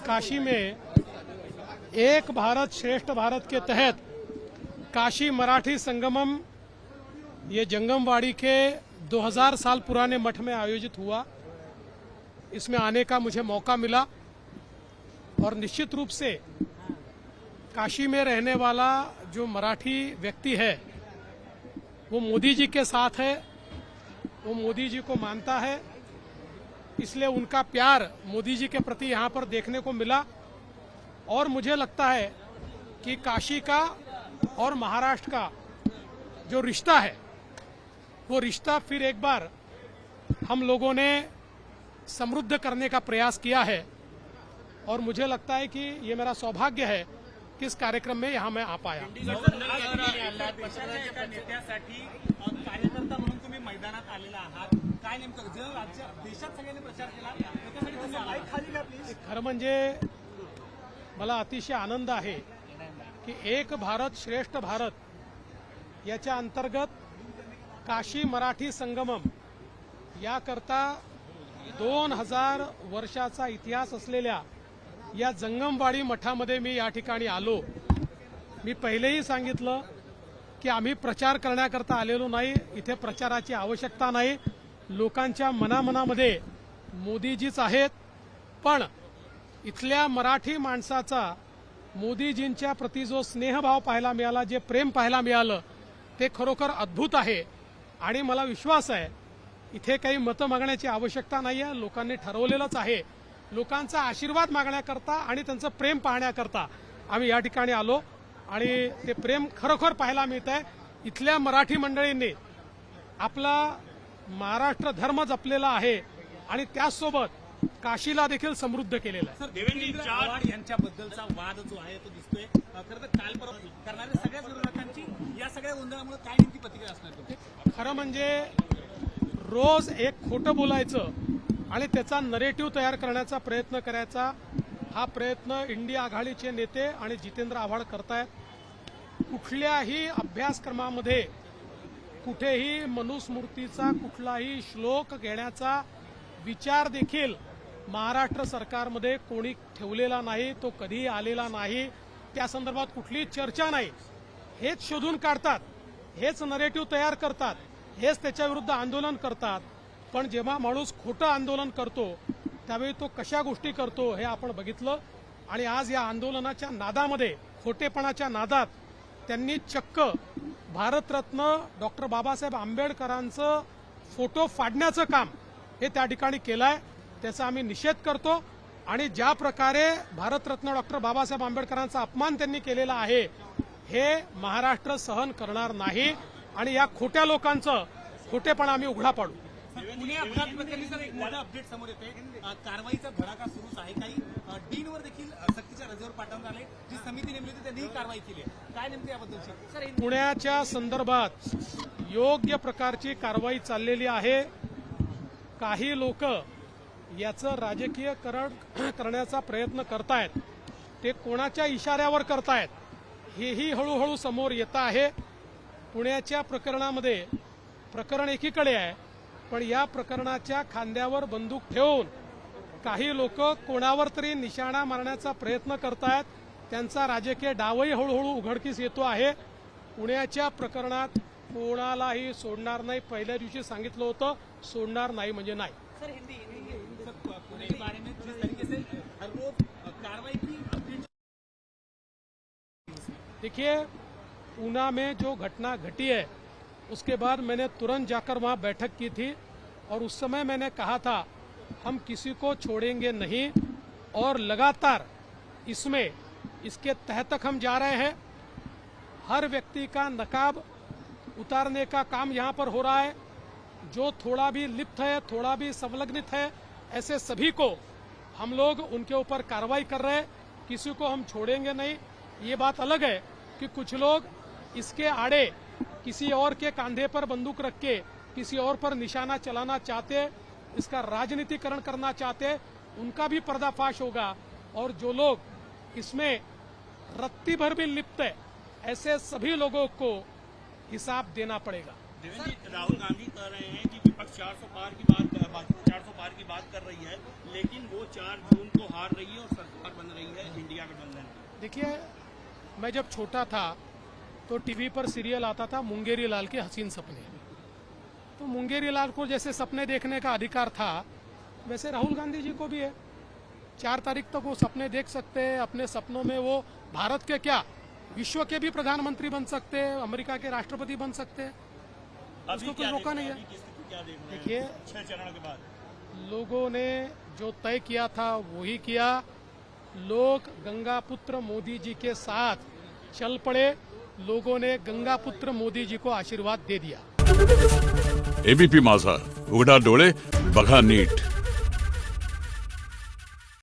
काशी में एक भारत श्रेष्ठ भारत के तहत काशी मराठी संगमम ये जंगमवाड़ी के 2000 साल पुराने मठ में आयोजित हुआ। इसमें आने का मुझे मौका मिला और निश्चित रूप से काशी में रहने वाला जो मराठी व्यक्ति है वो मोदी जी के साथ है, वो मोदी जी को मानता है, इसलिए उनका प्यार मोदी जी के प्रति यहाँ पर देखने को मिला। और मुझे लगता है कि काशी का और महाराष्ट्र का जो रिश्ता है वो रिश्ता फिर एक बार हम लोगों ने समृद्ध करने का प्रयास किया है और मुझे लगता है कि ये मेरा सौभाग्य है कि इस कार्यक्रम में यहाँ मैं आ पाया। कार्यकर्ता म्हणून तुम्ही मैदानात आलेला आहात, काय नेमकं जर राज्य देशात सगळ्यांनी प्रचार केला त्याच्यासाठी तुम्ही माईक खाली घ्या प्लीज। खरं म्हणजे मला अतिशय आनंद आहे की एक भारत श्रेष्ठ भारत याच्या अंतर्गत काशी मराठी संगमम याकरता 2000 वर्षाचा इतिहास असलेल्या या जंगमवाडी मठामध्ये मी या ठिकाणी आलो। मी पहिलेही सांगितलं की आम्ही प्रचार करण्याकरता आलेलो नाही, इथे प्रचाराची आवश्यकता नाही। लोकांच्या मनामनामध्ये मोदीजीच आहेत, पण इथल्या मराठी माणसाचा मोदीजींच्या प्रति जो स्नेहभाव पाहायला मिळाला, जे प्रेम पाहायला मिळालं ते खरोखर अद्भुत आहे। आणि मला विश्वास आहे इथे काही मतं मागण्याची आवश्यकता नाही आहे, लोकांनी ठरवलेलंच आहे। लोकांचा आशीर्वाद मागण्याकरता आणि त्यांचं प्रेम पाहण्याकरता आम्ही या ठिकाणी आलो आणि ते प्रेम खरोखर पाहायला मिळत आहे। इथल्या मराठी मंडळींनी आपला महाराष्ट्र धर्म जपलेला आहे आणि त्याचसोबत काशीला देखील समृद्ध केलेला आहे। देवेंद्र चव्हाण यांच्याबद्दलचा वाद जो आहे तो दिसतोय, खरं तर काल परवा करणाऱ्या सगळ्याच विरोधकांची या सगळ्या गोंधळामुळे काय नेमकी प्रतिक्रिया असणार? खरं म्हणजे रोज एक खोटं बोलायचं आणि त्याचा नरेटिव्ह तयार करण्याचा प्रयत्न करायचा, हा प्रयत्न इंडिया आघाडीचे नेते आणि जितेंद्र आव्हाड करतायत। कुठल्याही अभ्यासक्रमामध्ये कुठेही मनुस्मृतीचा कुठलाही श्लोक घेण्याचा विचार देखील महाराष्ट्र सरकारमध्ये कोणी ठेवलेला नाही, तो कधी आलेला नाही, त्या संदर्भात कुठलीही चर्चा नाही। हेच शोधून काढतात, हेच नरेटिव्ह तयार करतात, हेच त्याच्या विरुद्ध आंदोलन करतात। पण जेव्हा माणूस खोटं आंदोलन करतो त्यावेळी तो कशा गोष्टी करतो हे आपण बघितलं। आणि आज या आंदोलनाच्या नादामध्ये, खोटेपणाच्या नादात त्यांनी चक्क भारतरत्न डॉक्टर बाबासाहेब आंबेडकरांचं फोटो फाडण्याचं काम हे त्या ठिकाणी केलंय, त्याचा आम्ही निषेध करतो। आणि ज्या प्रकारे भारतरत्न डॉक्टर बाबासाहेब आंबेडकरांचा अपमान त्यांनी केलेला आहे हे महाराष्ट्र सहन करणार नाही आणि या खोट्या लोकांचं खोटेपणा आम्ही उघडा पाडू। पुणे अपघात प्रकरणी सर एक मोठा अपडेट समोर येते, कारवाईचा धडाका सुरूच आहे। काही डीनवर देखील सक्तीच्या रजेवर पाठवण्यात आले, जी समिती नेमली होती त्यांनी कारवाई केली आहे, काय नेमकी याबद्दलची सर? पुण्याच्या संदर्भात योग्य प्रकारची कारवाई चाललेली आहे। काही लोक याचं राजकीयकरण करण्याचा प्रयत्न करतायत, ते कोणाच्या इशाऱ्यावर करतायत हेही हळूहळू समोर येत आहे। पुण्याच्या प्रकरणामध्ये प्रकरण एकीकडे आहे, पण या प्रकरणाच्या खांद्यावर बंदूक ठेवून काही लोक कोणावर तरी निशाणा मारण्याचा प्रयत्न करतायत, त्यांचा राजकीय डावही हळूहळू उघडकीस येतो आहे। पुण्याच्या प्रकरणात कोणालाही सोडणार नाही, पहिल्या दिवशी सांगितलं होतं, सोडणार नाही म्हणजे नाही। सर हिंदी पुणे के बारे में जिस तरीके से हर रोज कार्रवाई की अपडेट, देखिए ऊना में जो घटना घटी है उसके बाद मैंने तुरंत जाकर वहां बैठक की थी और उस समय मैंने कहा था हम किसी को छोड़ेंगे नहीं और लगातार इसमें इसके तह तक हम जा रहे हैं। हर व्यक्ति का नकाब उतारने का काम यहाँ पर हो रहा है। जो थोड़ा भी लिप्त है, थोड़ा भी संलग्नित है, ऐसे सभी को हम लोग उनके ऊपर कार्रवाई कर रहे हैं, किसी को हम छोड़ेंगे नहीं। ये बात अलग है कि कुछ लोग इसके आड़े किसी और के कंधे पर बंदूक रख के किसी और पर निशाना चलाना चाहते, इसका राजनीतिकरण करना चाहते, उनका भी पर्दाफाश होगा। और जो लोग इसमें रत्ती भर भी लिप्त है, ऐसे सभी लोगों को हिसाब देना पड़ेगा। देवेंद्र जी, राहुल गांधी कह रहे हैं कि विपक्ष 400 पार की बात कर रही है, लेकिन वो 4 जून को हार रही है और सरकार देखिए, मैं जब छोटा था तो टीवी पर सीरियल आता था मुंगेरी लाल के हसीन सपने। तो मुंगेरी लाल को जैसे सपने देखने का अधिकार था, वैसे राहुल गांधी जी को भी है। 4 तारीख तक वो सपने देख सकते हैं। अपने सपनों में वो भारत के क्या, विश्व के भी प्रधानमंत्री बन सकते हैं, अमेरिका के राष्ट्रपति बन सकते हैं। उसको कोई रोका नहीं है। क्या देख रहे हैं देखिए, 6 चरण के बाद लोगों ने जो तय किया था वही किया। लोग गंगा पुत्र मोदी जी के साथ चल पड़े। लोगों ने गंगा पुत्र मोदी जी को आशीर्वाद दे दिया। एबीपी माझा, उघडा डोळे बघा नीट।